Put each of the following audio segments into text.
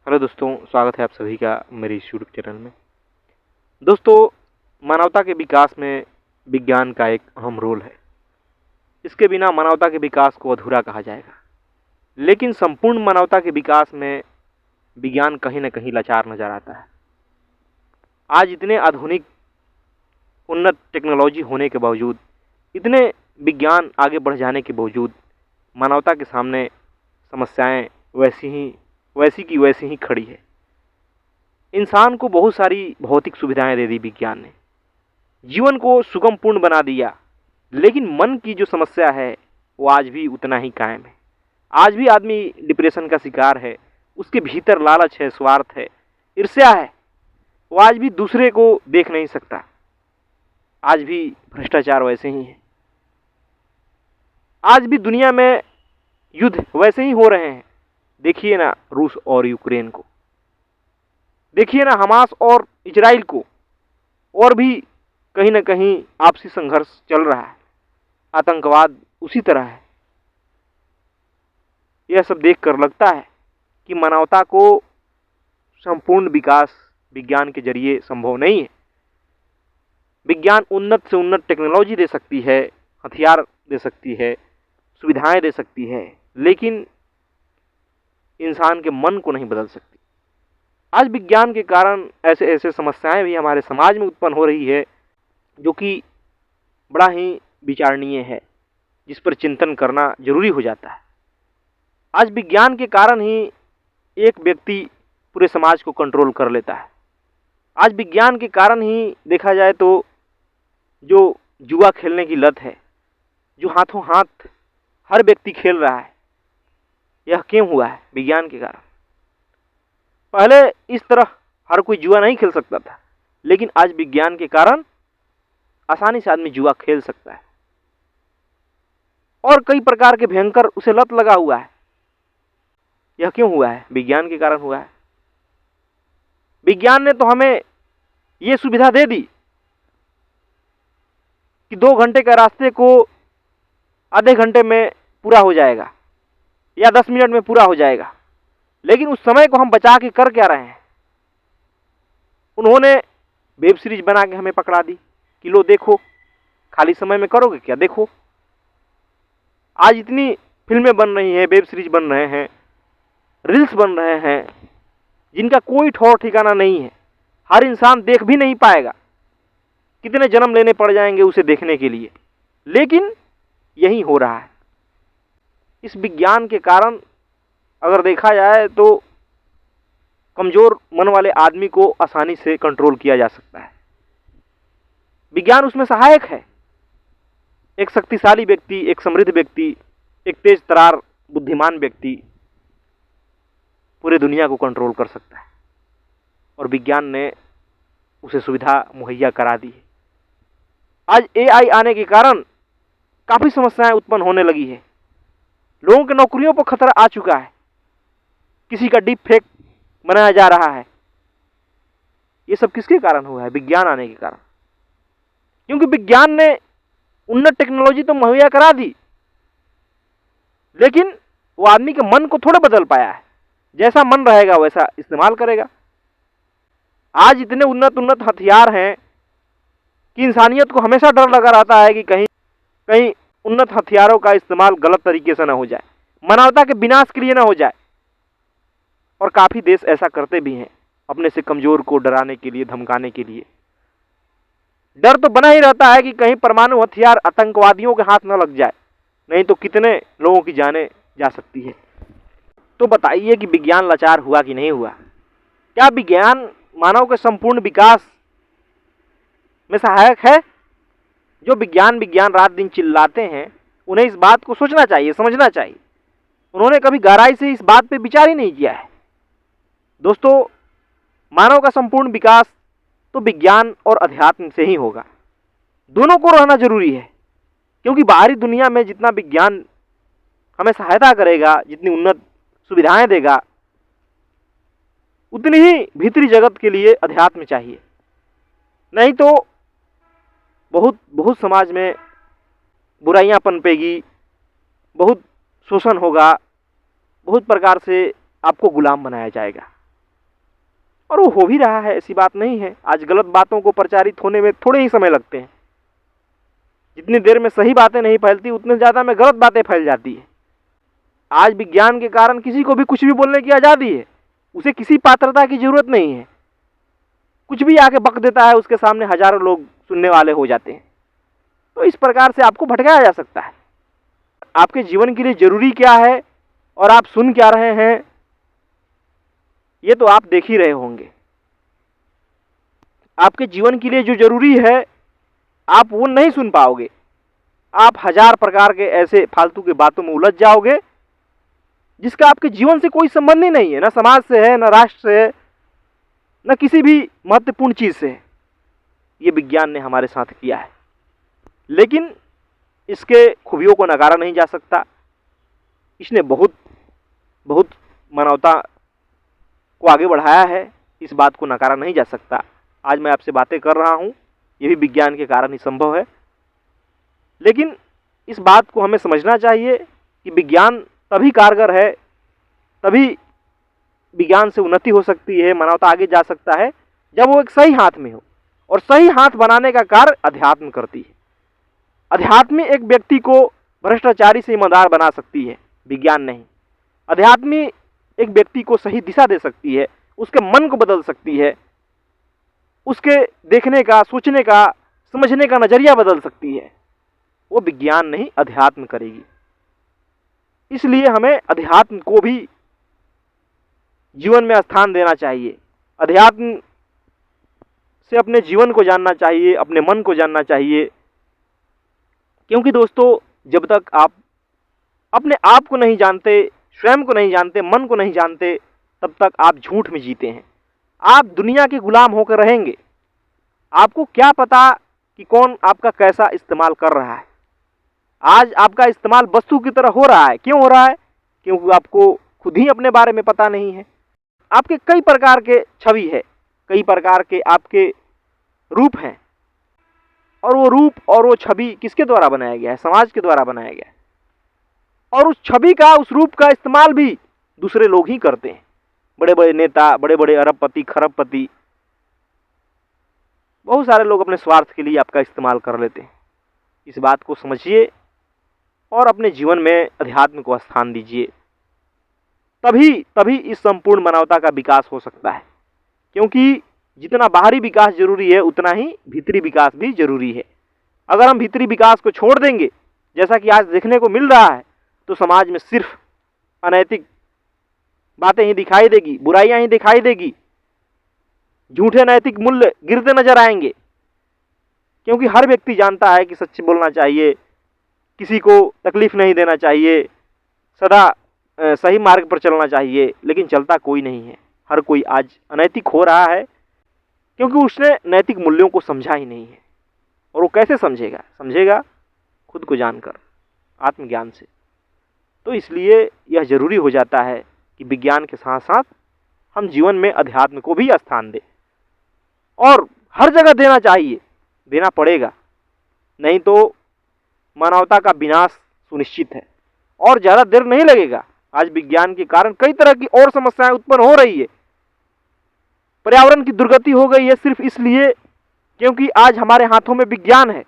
Hello दोस्तों, स्वागत है आप सभी का मेरे इस यूट्यूब चैनल में। दोस्तों, मानवता के विकास में विज्ञान का एक अहम रोल है। इसके बिना मानवता के विकास को अधूरा कहा जाएगा। लेकिन संपूर्ण मानवता के विकास में विज्ञान कहीं न कहीं लाचार नज़र आता है। आज इतने आधुनिक उन्नत टेक्नोलॉजी होने के बावजूद, इतने विज्ञान आगे बढ़ जाने के बावजूद मानवता के सामने समस्याएं वैसी की वैसी ही खड़ी है। इंसान को बहुत सारी भौतिक सुविधाएं दे दी विज्ञान ने, जीवन को सुगमपूर्ण बना दिया, लेकिन मन की जो समस्या है वो आज भी उतना ही कायम है। आज भी आदमी डिप्रेशन का शिकार है, उसके भीतर लालच है, स्वार्थ है, ईर्ष्या है। वो आज भी दूसरे को देख नहीं सकता। आज भी भ्रष्टाचार वैसे ही है। आज भी दुनिया में युद्ध वैसे ही हो रहे हैं। देखिए ना रूस और यूक्रेन को, देखिए ना हमास और इजराइल को, और भी कहीं ना कहीं आपसी संघर्ष चल रहा है। आतंकवाद उसी तरह है। यह सब देखकर लगता है कि मानवता को संपूर्ण विकास विज्ञान के जरिए संभव नहीं है। विज्ञान उन्नत से उन्नत टेक्नोलॉजी दे सकती है, हथियार दे सकती है, सुविधाएं दे सकती है, लेकिन इंसान के मन को नहीं बदल सकती। आज विज्ञान के कारण ऐसे ऐसे समस्याएं भी हमारे समाज में उत्पन्न हो रही है जो कि बड़ा ही विचारणीय है, जिस पर चिंतन करना जरूरी हो जाता है। आज विज्ञान के कारण ही एक व्यक्ति पूरे समाज को कंट्रोल कर लेता है। आज विज्ञान के कारण ही देखा जाए तो जो जुआ खेलने की लत है, जो हाथों हाथ हर व्यक्ति खेल रहा है, यह क्यों हुआ है? विज्ञान के कारण। पहले इस तरह हर कोई जुआ नहीं खेल सकता था, लेकिन आज विज्ञान के कारण आसानी से आदमी जुआ खेल सकता है और कई प्रकार के भयंकर उसे लत लगा हुआ है। यह क्यों हुआ है? विज्ञान के कारण हुआ है। विज्ञान ने तो हमें यह सुविधा दे दी कि 2 घंटे का रास्ते को आधे घंटे में पूरा हो जाएगा या 10 मिनट में पूरा हो जाएगा, लेकिन उस समय को हम बचा के कर क्या रहे हैं? उन्होंने वेब सीरीज बना के हमें पकड़ा दी कि लो देखो, खाली समय में करोगे क्या? देखो, आज इतनी फिल्में बन रही हैं, वेब सीरीज बन रहे हैं, रील्स बन रहे हैं, जिनका कोई ठौर ठिकाना नहीं है। हर इंसान देख भी नहीं पाएगा, कितने जन्म लेने पड़ जाएंगे उसे देखने के लिए, लेकिन यही हो रहा है। इस विज्ञान के कारण अगर देखा जाए तो कमजोर मन वाले आदमी को आसानी से कंट्रोल किया जा सकता है। विज्ञान उसमें सहायक है। एक शक्तिशाली व्यक्ति, एक समृद्ध व्यक्ति, एक तेज तरार बुद्धिमान व्यक्ति पूरे दुनिया को कंट्रोल कर सकता है, और विज्ञान ने उसे सुविधा मुहैया करा दी है। आज एआई आने के कारण काफी समस्याएं उत्पन्न होने लगी है। लोगों की नौकरियों पर खतरा आ चुका है। किसी का डीप फेक बनाया जा रहा है। ये सब किसके कारण हुआ है? विज्ञान आने के कारण। क्योंकि विज्ञान ने उन्नत टेक्नोलॉजी तो मुहैया करा दी, लेकिन वो आदमी के मन को थोड़ा बदल पाया है। जैसा मन रहेगा वैसा इस्तेमाल करेगा। आज इतने उन्नत उन्नत हथियार हैं कि इंसानियत को हमेशा डर लगा रहता है कि कहीं उन्नत हथियारों का इस्तेमाल गलत तरीके से ना हो जाए, मानवता के विनाश के लिए ना हो जाए। और काफी देश ऐसा करते भी हैं, अपने से कमजोर को डराने के लिए, धमकाने के लिए। डर तो बना ही रहता है कि कहीं परमाणु हथियार आतंकवादियों के हाथ न लग जाए, नहीं तो कितने लोगों की जानें जा सकती है। तो बताइए कि विज्ञान लाचार हुआ कि नहीं हुआ? क्या विज्ञान मानव के संपूर्ण विकास में सहायक है? जो विज्ञान विज्ञान रात दिन चिल्लाते हैं, उन्हें इस बात को सोचना चाहिए, समझना चाहिए। उन्होंने कभी गहराई से इस बात पे विचार ही नहीं किया है। दोस्तों, मानव का संपूर्ण विकास तो विज्ञान और अध्यात्म से ही होगा। दोनों को रहना जरूरी है, क्योंकि बाहरी दुनिया में जितना विज्ञान हमें सहायता करेगा, जितनी उन्नत सुविधाएं देगा, उतनी ही भीतरी जगत के लिए अध्यात्म चाहिए। नहीं तो बहुत समाज में बुराइयां पनपेगी, बहुत शोषण होगा, बहुत प्रकार से आपको गुलाम बनाया जाएगा। और वो हो भी रहा है, ऐसी बात नहीं है। आज गलत बातों को प्रचारित होने में थोड़े ही समय लगते हैं। जितनी देर में सही बातें नहीं फैलती उतने ज़्यादा में गलत बातें फैल जाती है। आज विज्ञान के कारण किसी को भी कुछ भी बोलने की आज़ादी है, उसे किसी पात्रता की जरूरत नहीं है। कुछ भी आके बक देता है, उसके सामने हजारों लोग सुनने वाले हो जाते हैं। तो इस प्रकार से आपको भटकाया जा सकता है। आपके जीवन के लिए जरूरी क्या है और आप सुन क्या रहे हैं, ये तो आप देख ही रहे होंगे। आपके जीवन के लिए जो जरूरी है आप वो नहीं सुन पाओगे। आप हजार प्रकार के ऐसे फालतू की बातों में उलझ जाओगे जिसका आपके जीवन से कोई संबंध ही नहीं है, ना समाज से है, ना राष्ट्र से है, न किसी भी महत्वपूर्ण चीज से है। ये विज्ञान ने हमारे साथ किया है, लेकिन इसके खूबियों को नकारा नहीं जा सकता। इसने बहुत बहुत मानवता को आगे बढ़ाया है, इस बात को नकारा नहीं जा सकता। आज मैं आपसे बातें कर रहा हूँ, ये भी विज्ञान के कारण ही संभव है। लेकिन इस बात को हमें समझना चाहिए कि विज्ञान तभी कारगर है, तभी विज्ञान से उन्नति हो सकती है, मानवता आगे जा सकता है, जब वो एक सही हाथ में हो। और सही हाथ बनाने का कार्य अध्यात्म करती है। अध्यात्म एक व्यक्ति को भ्रष्टाचारी से ईमानदार बना सकती है, विज्ञान नहीं। अध्यात्म एक व्यक्ति को सही दिशा दे सकती है, उसके मन को बदल सकती है, उसके देखने का, सोचने का, समझने का नजरिया बदल सकती है। वो विज्ञान नहीं, अध्यात्म करेगी। इसलिए हमें अध्यात्म को भी जीवन में स्थान देना चाहिए। अध्यात्म से अपने जीवन को जानना चाहिए, अपने मन को जानना चाहिए। क्योंकि दोस्तों, जब तक आप अपने आप को नहीं जानते, स्वयं को नहीं जानते, मन को नहीं जानते, तब तक आप झूठ में जीते हैं। आप दुनिया के गुलाम होकर रहेंगे। आपको क्या पता कि कौन आपका कैसा इस्तेमाल कर रहा है। आज आपका इस्तेमाल वस्तु की तरह हो रहा है। क्यों हो रहा है? क्योंकि आपको खुद ही अपने बारे में पता नहीं है। आपके कई प्रकार के छवि है, कई प्रकार के आपके रूप हैं, और वो रूप और वो छवि किसके द्वारा बनाया गया है? समाज के द्वारा बनाया गया है। और उस छवि का, उस रूप का इस्तेमाल भी दूसरे लोग ही करते हैं। बड़े बड़े नेता, बड़े बड़े अरबपति, खरबपति, बहुत सारे लोग अपने स्वार्थ के लिए आपका इस्तेमाल कर लेते हैं। इस बात को समझिए और अपने जीवन में अध्यात्म को स्थान दीजिए। तभी इस संपूर्ण मानवता का विकास हो सकता है। क्योंकि जितना बाहरी विकास जरूरी है, उतना ही भीतरी विकास भी जरूरी है। अगर हम भीतरी विकास को छोड़ देंगे, जैसा कि आज देखने को मिल रहा है, तो समाज में सिर्फ अनैतिक बातें ही दिखाई देगी, बुराइयां ही दिखाई देगी, झूठे नैतिक मूल्य गिरते नजर आएंगे। क्योंकि हर व्यक्ति जानता है कि सच बोलना चाहिए, किसी को तकलीफ नहीं देना चाहिए, सदा सही मार्ग पर चलना चाहिए, लेकिन चलता कोई नहीं है। हर कोई आज अनैतिक हो रहा है, क्योंकि उसने नैतिक मूल्यों को समझा ही नहीं है। और वो कैसे समझेगा? समझेगा खुद को जानकर, आत्मज्ञान से। तो इसलिए यह जरूरी हो जाता है कि विज्ञान के साथ साथ हम जीवन में अध्यात्म को भी स्थान दें। और हर जगह देना चाहिए, देना पड़ेगा, नहीं तो मानवता का विनाश सुनिश्चित है। और ज़्यादा देर नहीं लगेगा। आज विज्ञान के कारण कई तरह की और समस्याएं उत्पन्न हो रही है। पर्यावरण की दुर्गति हो गई है सिर्फ इसलिए क्योंकि आज हमारे हाथों में विज्ञान है।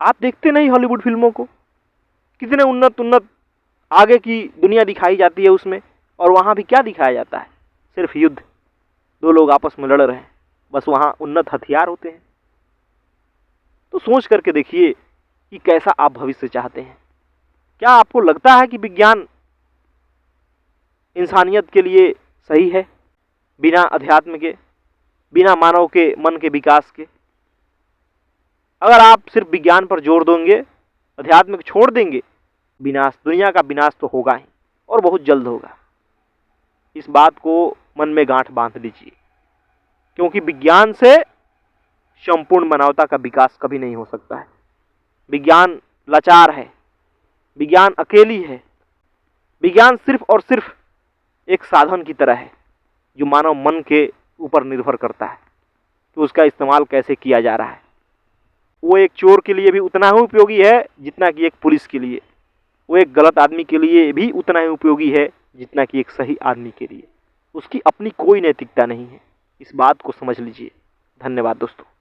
आप देखते नहीं हॉलीवुड फिल्मों को, कितने उन्नत आगे की दुनिया दिखाई जाती है उसमें, और वहां भी क्या दिखाया जाता है? सिर्फ युद्ध, दो लोग आपस में लड़ रहे हैं, बस वहां उन्नत हथियार होते हैं। तो सोच करके देखिए कि कैसा आप भविष्य चाहते हैं। क्या आपको लगता है कि विज्ञान इंसानियत के लिए सही है, बिना अध्यात्म के, बिना मानव के मन के विकास के? अगर आप सिर्फ विज्ञान पर जोर देंगे, अध्यात्म को छोड़ देंगे, विनाश, दुनिया का विनाश तो होगा ही, और बहुत जल्द होगा। इस बात को मन में गांठ बांध लीजिए, क्योंकि विज्ञान से संपूर्ण मानवता का विकास कभी नहीं हो सकता है। विज्ञान लाचार है, विज्ञान अकेली है। विज्ञान सिर्फ और सिर्फ एक साधन की तरह है जो मानव मन के ऊपर निर्भर करता है कि उसका इस्तेमाल कैसे किया जा रहा है। वो एक चोर के लिए भी उतना ही उपयोगी है जितना कि एक पुलिस के लिए। वो एक गलत आदमी के लिए भी उतना ही उपयोगी है जितना कि एक सही आदमी के लिए। उसकी अपनी कोई नैतिकता नहीं है। इस बात को समझ लीजिए। धन्यवाद दोस्तों।